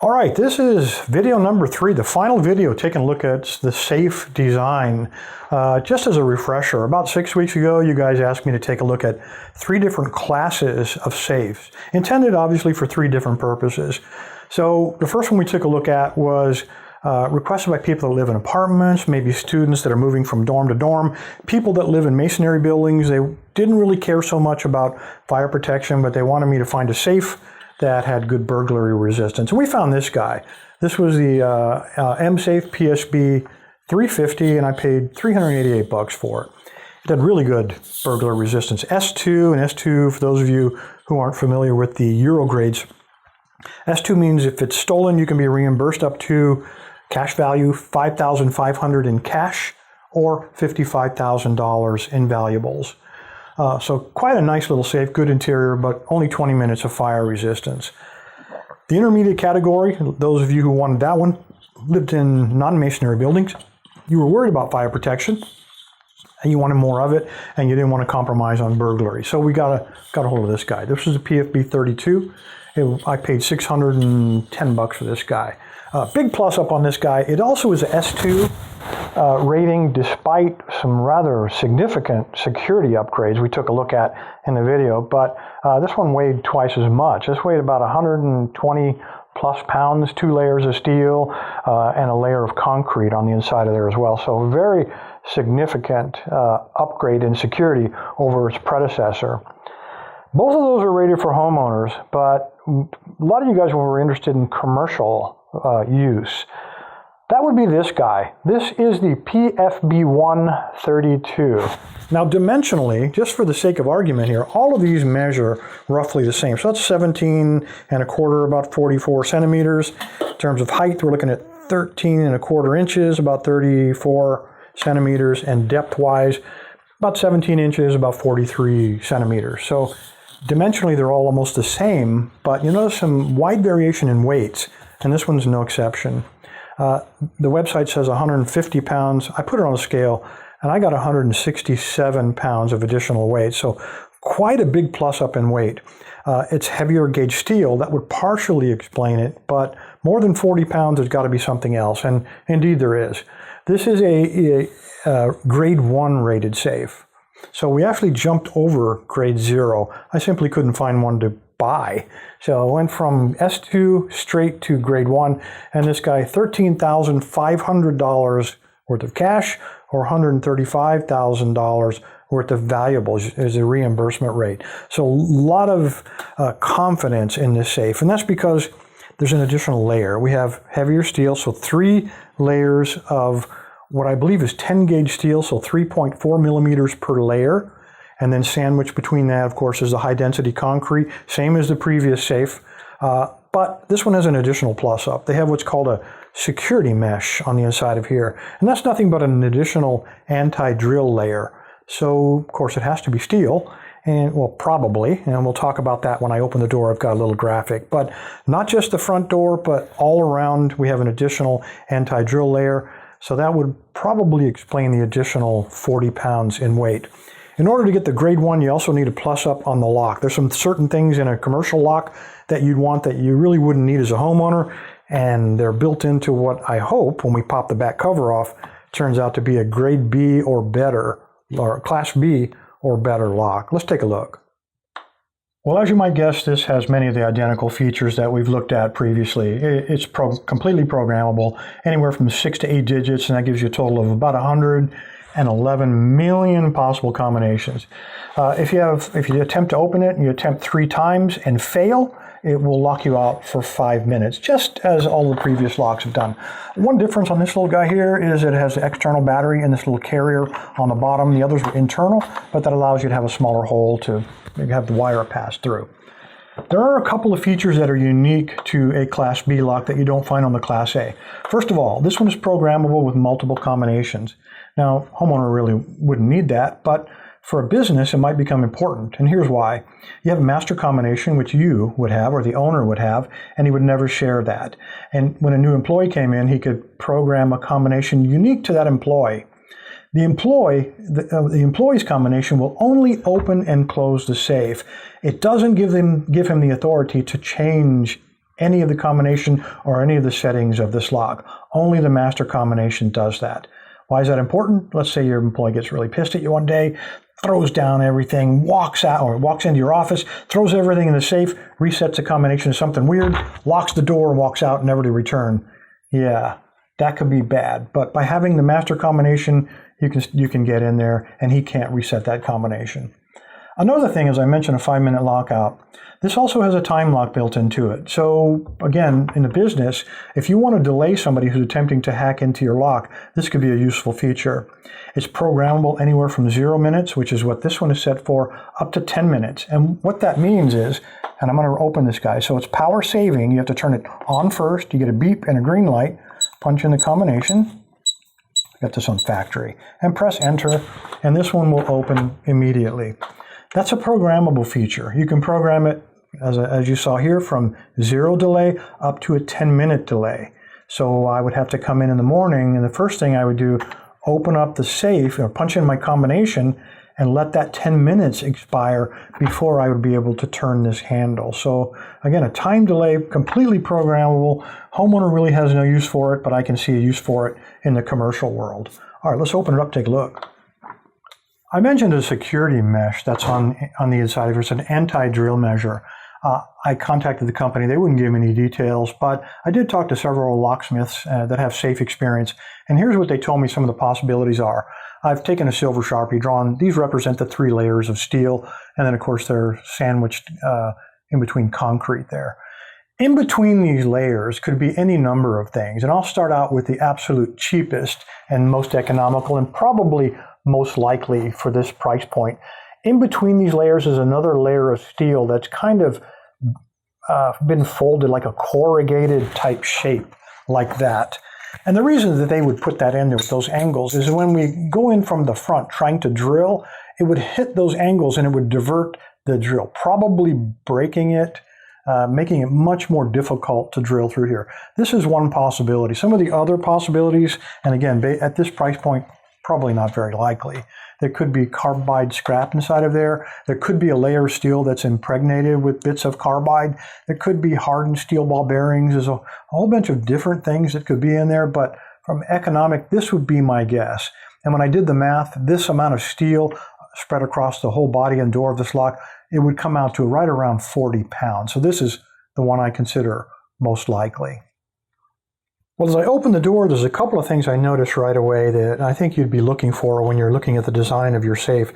All right, this is video number 3, the final video taking a look at the safe design. Just as a refresher, about 6 weeks ago, you guys asked me to take a look at 3 different classes of safes, intended obviously for 3 different purposes. So the first one we took a look at was requested by people that live in apartments, maybe students that are moving from dorm to dorm, people that live in masonry buildings. They didn't really care so much about fire protection, but they wanted me to find a safe that had good burglary resistance. And we found this guy. This was the M-Safe PSB 350, and I paid $388 for it. It had really good burglar resistance. S2 and S2, for those of you who aren't familiar with the Euro grades, S2 means if it's stolen, you can be reimbursed up to cash value $5,500 in cash or $55,000 in valuables. So quite a nice little safe, good interior, but only 20 minutes of fire resistance. The intermediate category, those of you who wanted that one, lived in non-masonry buildings. You were worried about fire protection, and you wanted more of it, and you didn't want to compromise on burglary. So we got a hold of this guy. This was a PFB 32. I paid $610 for this guy. Big plus up on this guy. It also is a S2 rating, despite some rather significant security upgrades we took a look at in the video. But this one weighed twice as much. This weighed about 120 plus pounds, 2 layers of steel, and a layer of concrete on the inside of there as well. So very significant upgrade in security over its predecessor. Both of those are rated for homeowners, but a lot of you guys were interested in commercial use. That would be this guy. This is the PFB 132. Now dimensionally, just for the sake of argument here, all of these measure roughly the same. So that's 17 and a quarter, about 44 centimeters. In terms of height, we're looking at 13 and a quarter inches, about 34 centimeters, and depth-wise, about 17 inches, about 43 centimeters. So dimensionally, they're all almost the same, but you notice some wide variation in weights, and this one's no exception. The website says 150 pounds. I put it on a scale, and I got 167 pounds of additional weight, so quite a big plus up in weight. It's heavier gauge steel. That would partially explain it, but more than 40 pounds, there's got to be something else, and indeed there is. This is a grade 1 rated safe. So we actually jumped over grade 0. I simply couldn't find one to buy. So I went from S2 straight to grade 1, and this guy, $13,500 worth of cash or $135,000 worth of valuables is the reimbursement rate. So a lot of confidence in this safe, and that's because there's an additional layer. We have heavier steel, so 3 layers of what I believe is 10 gauge steel, so 3.4 millimeters per layer. And then sandwiched between that, of course, is the high density concrete, same as the previous safe. But this one has an additional plus up. They have what's called a security mesh on the inside of here. And that's nothing but an additional anti-drill layer. So, of course, it has to be steel. And, well, probably, and we'll talk about that when I open the door. I've got a little graphic. But not just the front door, but all around we have an additional anti-drill layer. So that would probably explain the additional 40 pounds in weight. In order to get the grade 1, you also need a plus up on the lock. There's some certain things in a commercial lock that you'd want that you really wouldn't need as a homeowner, and they're built into what I hope, when we pop the back cover off, turns out to be a grade B or better, or class B or better lock. Let's take a look. Well, as you might guess, this has many of the identical features that we've looked at previously. It's completely programmable, anywhere from 6 to 8 digits, and that gives you a total of about 111 million possible combinations. If you attempt to open it and you attempt 3 times and fail, it will lock you out for 5 minutes, just as all the previous locks have done. One difference on this little guy here is it has an external battery and this little carrier on the bottom. The others were internal, but that allows you to have a smaller hole to have the wire pass through. There are a couple of features that are unique to a Class B lock that you don't find on the Class A. First of all, this one is programmable with multiple combinations. Now, homeowner really wouldn't need that, but for a business, it might become important, and here's why. You have a master combination, which you would have, or the owner would have, and he would never share that. And when a new employee came in, he could program a combination unique to that employee. The employee's combination will only open and close the safe. It doesn't give him the authority to change any of the combination or any of the settings of this lock. Only the master combination does that. Why is that important? Let's say your employee gets really pissed at you one day, throws down everything, walks out or walks into your office, throws everything in the safe, resets the combination of something weird, locks the door, walks out, never to return. Yeah, that could be bad. But by having the master combination, you can get in there and he can't reset that combination. Another thing, as I mentioned, a 5-minute lockout. This also has a time lock built into it. So again, in the business, if you want to delay somebody who's attempting to hack into your lock, this could be a useful feature. It's programmable anywhere from 0 minutes, which is what this one is set for, up to 10 minutes. And what that means is, and I'm going to open this guy, so it's power saving. You have to turn it on first. You get a beep and a green light. Punch in the combination. I got this on factory. And press enter, and this one will open immediately. That's a programmable feature. You can program it, as you saw here, from 0 delay up to a 10-minute delay. So I would have to come in the morning, and the first thing I would do, open up the safe, or punch in my combination, and let that 10 minutes expire before I would be able to turn this handle. So again, a time delay, completely programmable. Homeowner really has no use for it, but I can see a use for it in the commercial world. All right, let's open it up, take a look. I mentioned a security mesh that's on the inside of it. It's an anti-drill measure. I contacted the company. They wouldn't give me any details, but I did talk to several locksmiths that have safe experience. And here's what they told me some of the possibilities are. I've taken a silver Sharpie, drawn, these represent the 3 layers of steel. And then of course they're sandwiched in between concrete there. In between these layers could be any number of things. And I'll start out with the absolute cheapest and most economical and probably most likely for this price point. In between these layers is another layer of steel that's kind of been folded like a corrugated type shape like that. And the reason that they would put that in there with those angles is when we go in from the front trying to drill, it would hit those angles and it would divert the drill, probably breaking it, making it much more difficult to drill through here. This is one possibility. Some of the other possibilities, and again, at this price point, probably not very likely. There could be carbide scrap inside of there. There could be a layer of steel that's impregnated with bits of carbide. There could be hardened steel ball bearings. There's a whole bunch of different things that could be in there, but from economic, this would be my guess. And when I did the math, this amount of steel spread across the whole body and door of this lock, it would come out to right around 40 pounds. So this is the one I consider most likely. Well, as I open the door, there's a couple of things I noticed right away that I think you'd be looking for when you're looking at the design of your safe.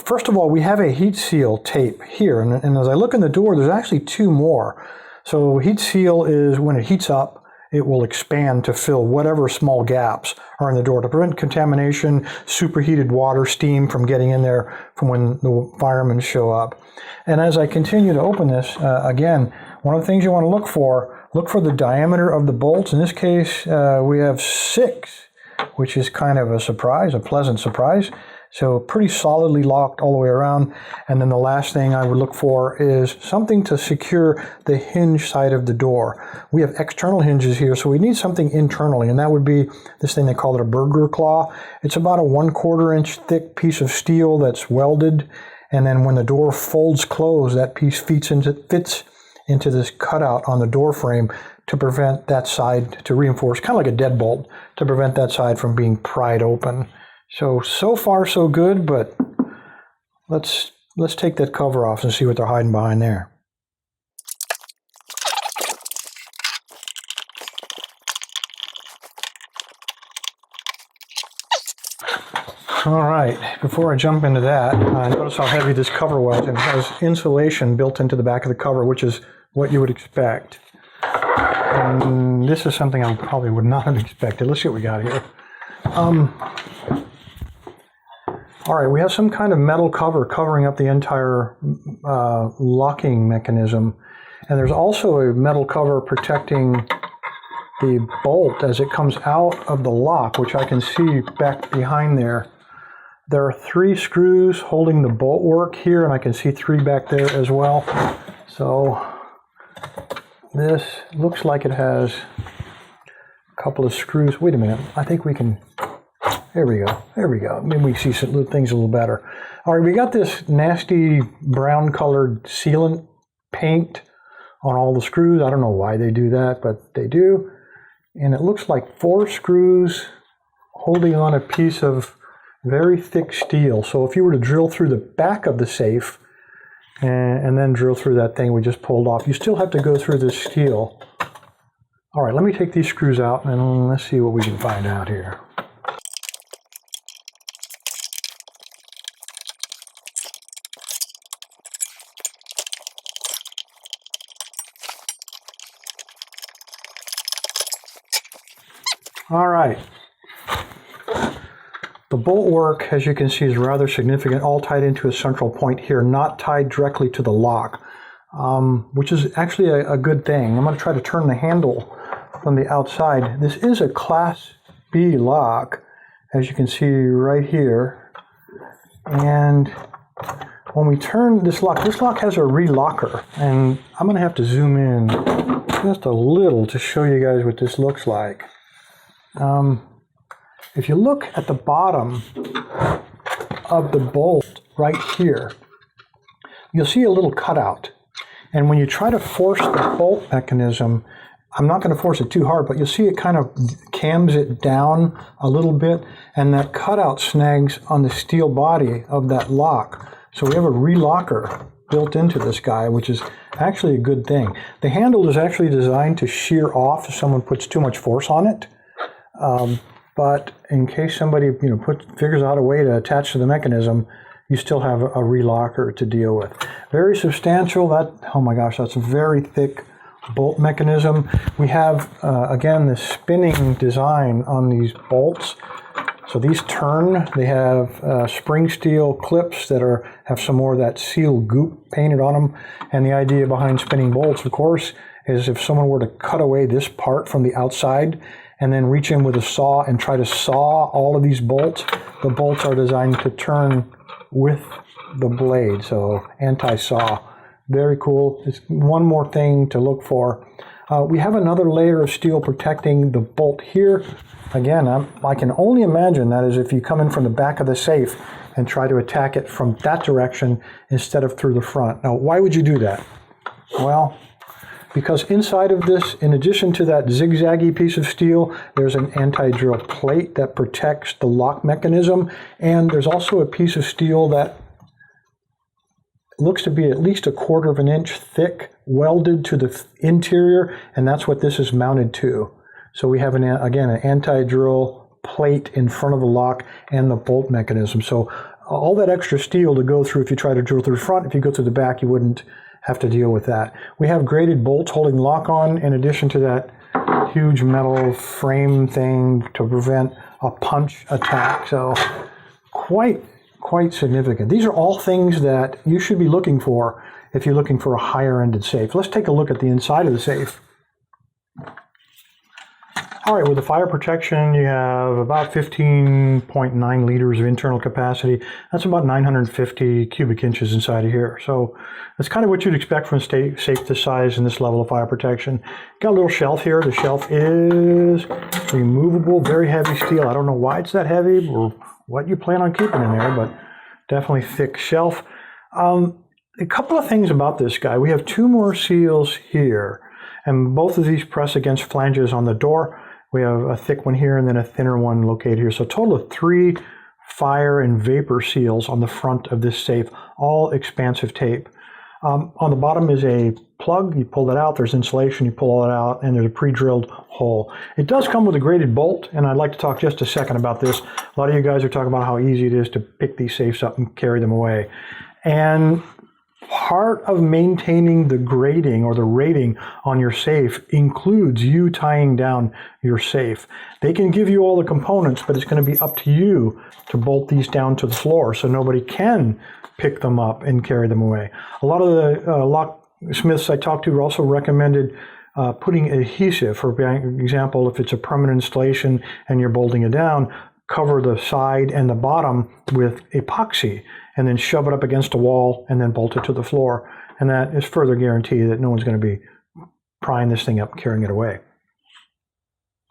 First of all, we have a heat seal tape here, and as I look in the door, there's actually 2 more. So heat seal is when it heats up, it will expand to fill whatever small gaps are in the door to prevent contamination, superheated water, steam from getting in there from when the firemen show up. And as I continue to open this, again, one of the things you want to look for the diameter of the bolts. In this case, we have 6, which is kind of a surprise, a pleasant surprise. So pretty solidly locked all the way around. And then the last thing I would look for is something to secure the hinge side of the door. We have external hinges here, so we need something internally, and that would be this thing, they call it a burglar claw. It's about a 1/4 inch thick piece of steel that's welded. And then when the door folds closed, that piece fits into this cutout on the door frame to prevent that side, to reinforce, kind of like a deadbolt, to prevent that side from being pried open. So far so good, but let's take that cover off and see what they're hiding behind there. All right, before I jump into that, notice how heavy this cover was, and it has insulation built into the back of the cover, which is what you would expect. And this is something I probably would not have expected. Let's see what we got here. All right, we have some kind of metal cover covering up the entire locking mechanism. And there's also a metal cover protecting the bolt as it comes out of the lock, which I can see back behind there. There are 3 screws holding the bolt work here, and I can see 3 back there as well. So this looks like it has a couple of screws. Wait a minute, I think we can, there we go. Maybe we can see some things a little better. All right, we got this nasty brown colored sealant paint on all the screws. I don't know why they do that, but they do. And it looks like 4 screws holding on a piece of very thick steel. So if you were to drill through the back of the safe and then drill through that thing we just pulled off, you still have to go through this steel. All right, let me take these screws out and let's see what we can find out here. All right. The bolt work, as you can see, is rather significant, all tied into a central point here, not tied directly to the lock, which is actually a good thing. I'm going to try to turn the handle from the outside. This is a Class B lock, as you can see right here. And when we turn this lock has a relocker, and I'm going to have to zoom in just a little to show you guys what this looks like. If you look at the bottom of the bolt right here, you'll see a little cutout. And when you try to force the bolt mechanism, I'm not going to force it too hard, but you'll see it kind of cams it down a little bit, and that cutout snags on the steel body of that lock. So we have a relocker built into this guy, which is actually a good thing. The handle is actually designed to shear off if someone puts too much force on it. But in case somebody figures out a way to attach to the mechanism, you still have a relocker to deal with. Very substantial. Oh my gosh, that's a very thick bolt mechanism. We have again the spinning design on these bolts. So these turn. They have spring steel clips that have some more of that seal goop painted on them. And the idea behind spinning bolts, of course, is if someone were to cut away this part from the outside and then reach in with a saw and try to saw all of these bolts, the bolts are designed to turn with the blade, so anti-saw. Very cool. It's one more thing to look for. We have another layer of steel protecting the bolt here. Again, I can only imagine that is if you come in from the back of the safe and try to attack it from that direction instead of through the front. Now, why would you do that? Well, because inside of this, in addition to that zigzaggy piece of steel, there's an anti-drill plate that protects the lock mechanism, and there's also a piece of steel that looks to be at least 1/4 of an inch thick, welded to the interior, and that's what this is mounted to. So we have, again, an anti-drill plate in front of the lock and the bolt mechanism. So all that extra steel to go through if you try to drill through the front, if you go through the back, you wouldn't have to deal with that. We have graded bolts holding the lock on, in addition to that huge metal frame thing to prevent a punch attack. So quite significant. These are all things that you should be looking for if you're looking for a higher-ended safe. Let's take a look at the inside of the safe. All right, with the fire protection, you have about 15.9 liters of internal capacity. That's about 950 cubic inches inside of here. So that's kind of what you'd expect from a safe this size and this level of fire protection. Got a little shelf here. The shelf is removable, very heavy steel. I don't know why it's that heavy or what you plan on keeping in there, but definitely thick shelf. A couple of things about this guy. We have 2 more seals here, and both of these press against flanges on the door. We have a thick one here and then a thinner one located here. So a total of 3 fire and vapor seals on the front of this safe, all expansive tape. On the bottom is a plug. You pull that out. There's insulation. You pull all that out, and there's a pre-drilled hole. It does come with a graded bolt, and I'd like to talk just a second about this. A lot of you guys are talking about how easy it is to pick these safes up and carry them away. And part of maintaining the grading or the rating on your safe includes you tying down your safe. They can give you all the components, but it's going to be up to you to bolt these down to the floor so nobody can pick them up and carry them away. A lot of the locksmiths I talked to also recommended putting adhesive. For example, if it's a permanent installation and you're bolting it down, cover the side and the bottom with epoxy and then shove it up against a wall and then bolt it to the floor. And that is further guarantee that no one's going to be prying this thing up and carrying it away.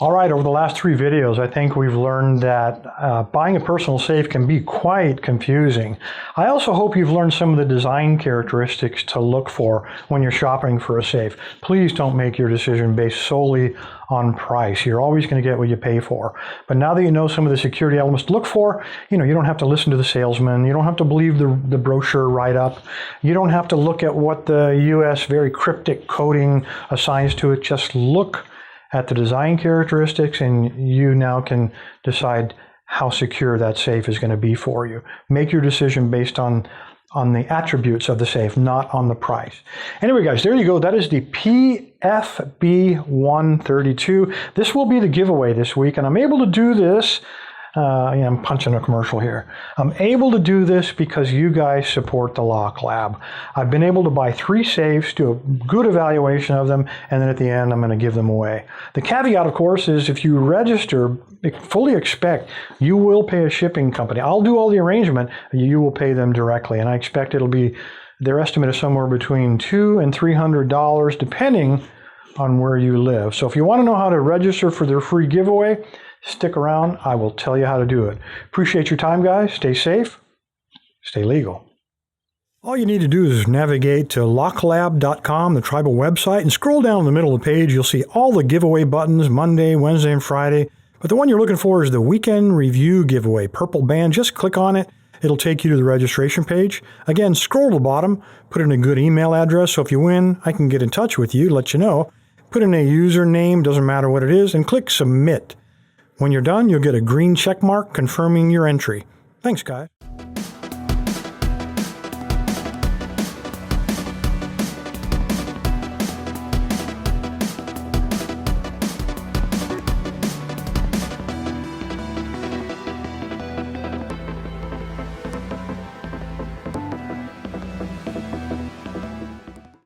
All right, over the last 3 videos, I think we've learned that buying a personal safe can be quite confusing. I also hope you've learned some of the design characteristics to look for when you're shopping for a safe. Please don't make your decision based solely on price. You're always going to get what you pay for. But now that you know some of the security elements to look for, you don't have to listen to the salesman. You don't have to believe the brochure write-up. You don't have to look at what the U.S. very cryptic coding assigns to it. Just look at the design characteristics, and you now can decide how secure that safe is going to be for you. Make your decision based on the attributes of the safe, not on the price. Anyway, guys, there you go. That is the PFB132. This will be the giveaway this week, and I'm able to do this. I'm punching a commercial here. I'm able to do this because you guys support the Lock Lab. I've been able to buy 3 safes, do a good evaluation of them, and then at the end, I'm going to give them away. The caveat, of course, is if you register, fully expect you will pay a shipping company. I'll do all the arrangement. You will pay them directly, and I expect it'll be, their estimate is somewhere between $200 and $300, depending on where you live. So if you want to know how to register for their free giveaway, stick around. I will tell you how to do it. Appreciate your time, guys. Stay safe. Stay legal. All you need to do is navigate to locklab.com, the tribal website, and scroll down in the middle of the page. You'll see all the giveaway buttons, Monday, Wednesday, and Friday. But the one you're looking for is the Weekend Review giveaway, purple band. Just click on it. It'll take you to the registration page. Again, scroll to the bottom, put in a good email address, so if you win, I can get in touch with you, let you know. Put in a username, doesn't matter what it is, and click Submit. When you're done, you'll get a green check mark confirming your entry. Thanks, guys.